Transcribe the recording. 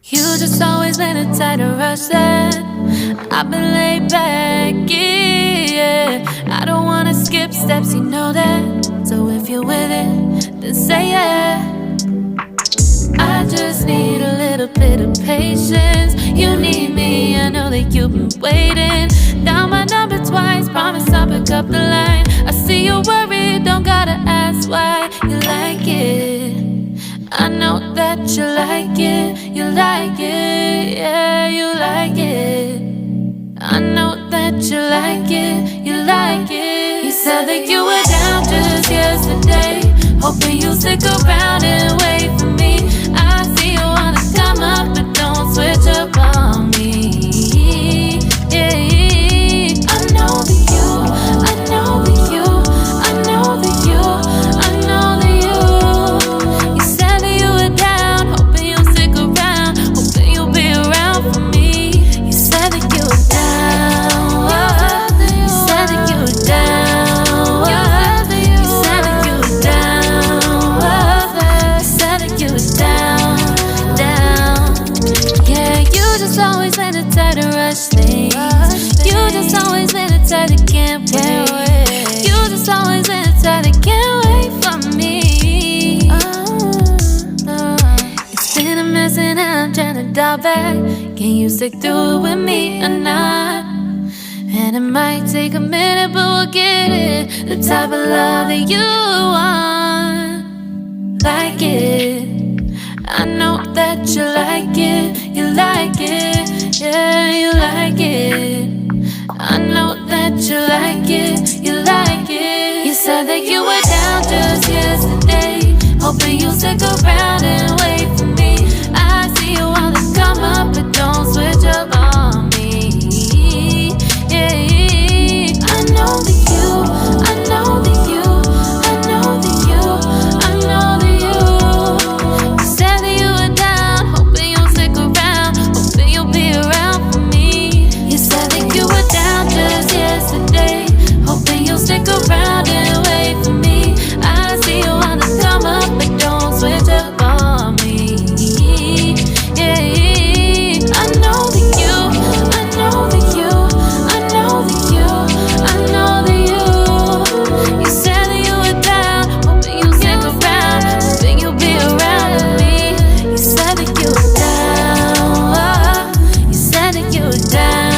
You just always been the type to rush that. I've been laid back, yeah. I don't wanna skip steps, you know that. So if you're with it, then say yeah. I just need a little bit of patience. You need me, I know that you've been waiting. Down my number twice, promise I'll pick up the line. I see you worried, don't gotta ask why. You like it, I know that you like it. You like it, yeah, you like it. I know that you like it, you like it. You said that you were down just yesterday, hoping you'll stick around and wait for me. I see you wanna come up, but don't switch up on me. Yeah, I know that you, I know that you, I know that you, I know that you. You said that you were down, hoping you'll stick around, hoping you'll be around for me. You said that you were down, you said that you were down, you said that you were down, you said that you were down, down. Yeah, you just always been the type to rush things. You just always been the type that can't wait. You just always been the type that can't wait for me. It's been a mess and I'm trying to dial back. Can you stick through it with me or not? And it might take a minute, but we'll get it. The type of love that you want, like it. I know that you like it, you like it, yeah, you like it. I know that you like it, you like it. You said that you were down just yesterday, hoping you'll stick around and wait for